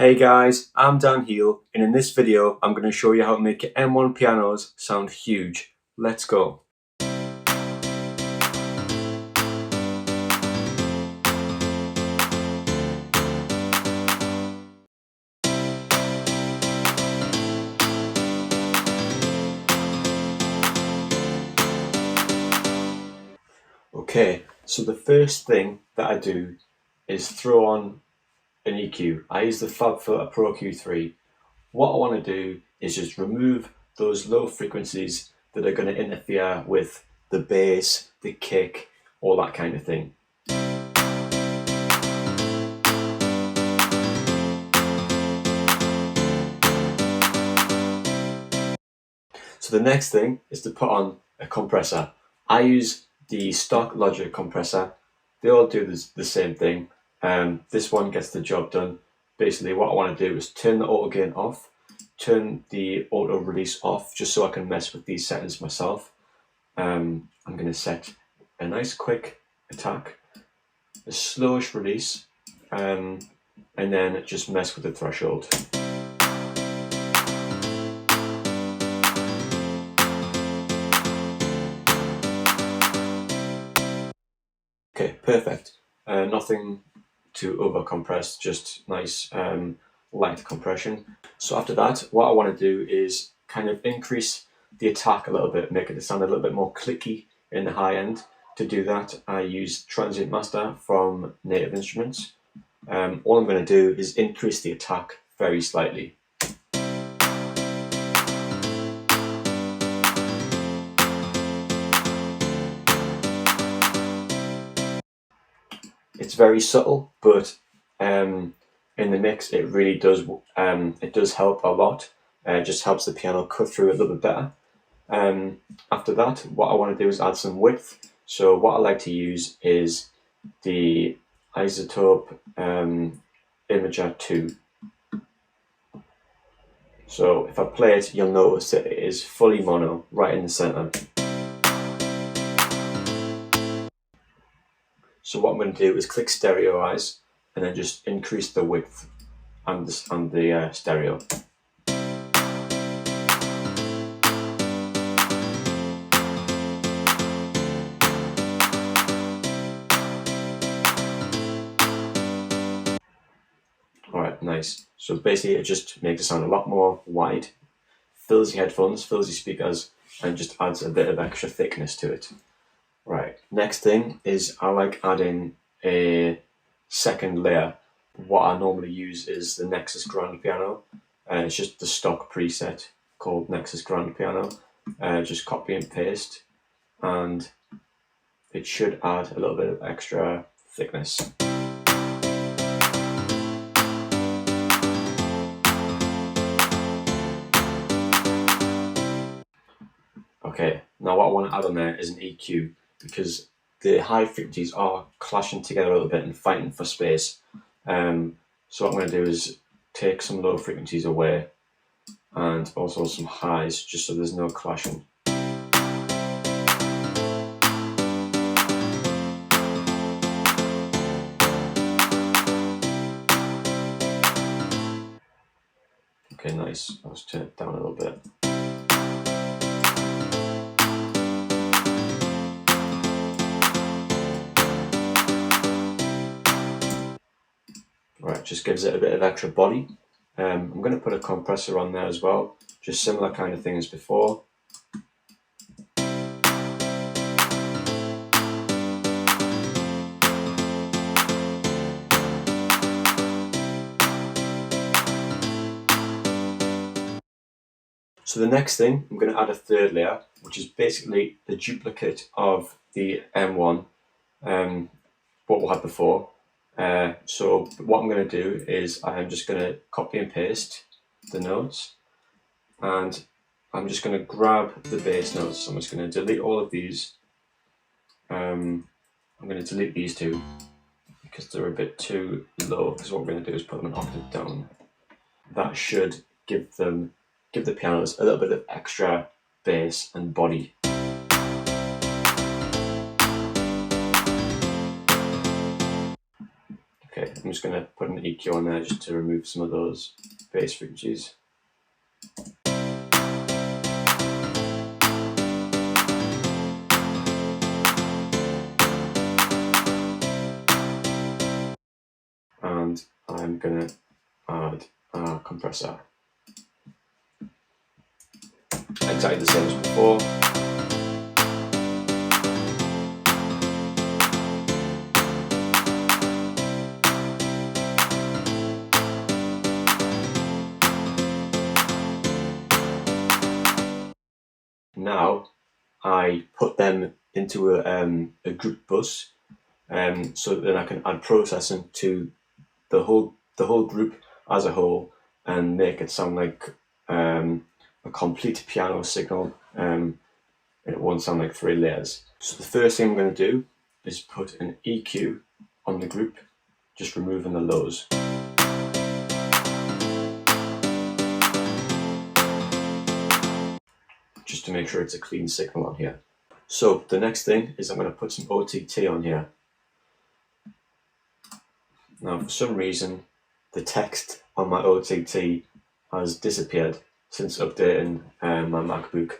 Hey guys, I'm Dan Heale, and in this video I'm going to show you how to make your M1 pianos sound huge. Let's go. Okay, so the first thing that I do is throw on an EQ. I use the FabFilter Pro Q3. What I want to do is just remove those low frequencies that are going to interfere with the bass, the kick, all that kind of thing. So the next thing is to put on a compressor. I use the stock Logic compressor. They all do the same thing. This one gets the job done. Basically what I want to do is turn the auto gain off, turn the auto release off, just so I can mess with these settings myself. I'm going to set a nice quick attack, a slowish release, and then just mess with the threshold. Okay, perfect. Nothing to over compress, just nice light compression. So after that, what I want to do is kind of increase the attack a little bit, make it sound a little bit more clicky in the high end. To do that, I use Transient Master from Native Instruments. All I'm going to do is increase the attack very slightly. It's very subtle, but in the mix it really does help a lot. It just helps the piano cut through a little bit better. After that, what I want to do is add some width. So what I like to use is the Isotope Imager 2. So if I play it, you'll notice that it is fully mono, right in the center. So what I'm going to do is click Stereoize and then just increase the width and the stereo. Alright, nice. So basically it just makes it sound a lot more wide, fills your headphones, fills your speakers, and just adds a bit of extra thickness to it. Right, next thing is I like adding a second layer. What I normally use is the Nexus Grand Piano. It's just the stock preset called Nexus Grand Piano. Just copy and paste, and it should add a little bit of extra thickness. Okay, now what I want to add on there is an EQ, because the high frequencies are clashing together a little bit and fighting for space. So what I'm going to do is take some low frequencies away and also some highs, just so there's no clashing. Okay, nice. Let's turn it down a little bit. Right, just gives it a bit of extra body. I'm going to put a compressor on there as well, just similar kind of thing as before. So the next thing, I'm going to add a third layer, which is basically the duplicate of the M1, what we had before. So what I'm going to do is I'm just going to copy and paste the notes, and I'm just going to grab the bass notes. So I'm just going to delete all of these. I'm going to delete these two because they're a bit too low, because what we're going to do is put them an octave down. That should give the pianos a little bit of extra bass and body. Okay, I'm just going to put an EQ on there just to remove some of those bass frequencies. And I'm going to add a compressor. Exactly the same as before. Now I put them into a group bus, so that then I can add processing to the whole group as a whole and make it sound like a complete piano signal. It won't sound like 3 layers. So the first thing I'm going to do is put an EQ on the group, just removing the lows. Just to make sure it's a clean signal on here. So the next thing is I'm going to put some OTT on here. Now for some reason the text on my OTT has disappeared since updating my MacBook.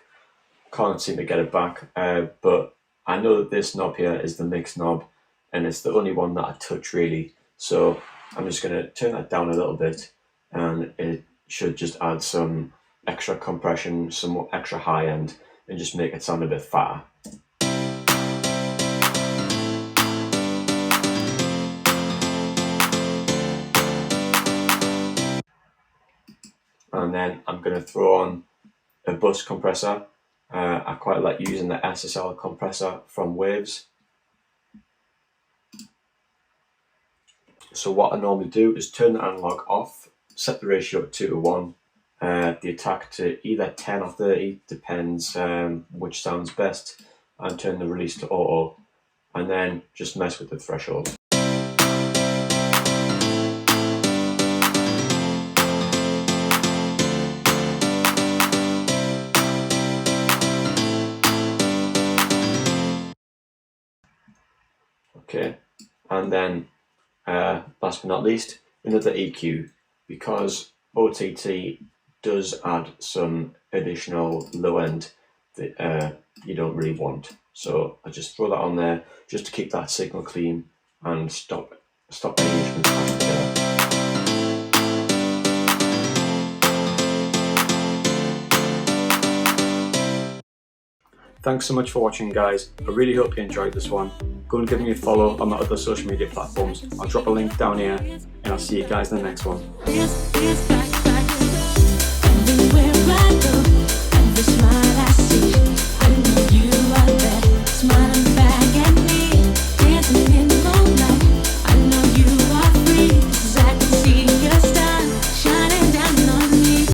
Can't seem to get it back, but I know that this knob here is the mix knob and it's the only one that I touch really. So I'm just going to turn that down a little bit and it should just add some extra compression, some extra high end, and just make it sound a bit fatter. And then I'm going to throw on a bus compressor. I quite like using the SSL compressor from Waves. So what I normally do is turn the analog off, set the ratio to 2:1, the attack to either 10 or 30, depends which sounds best, and turn the release to auto, and then just mess with the threshold. Okay, and then last but not least, another EQ, because OTT does add some additional low end that you don't really want. So I just throw that on there just to keep that signal clean and stop any instruments passing together. Thanks so much for watching, guys. I really hope you enjoyed this one. Go and give me a follow on my other social media platforms. I'll drop a link down here, and I'll see you guys in the next one.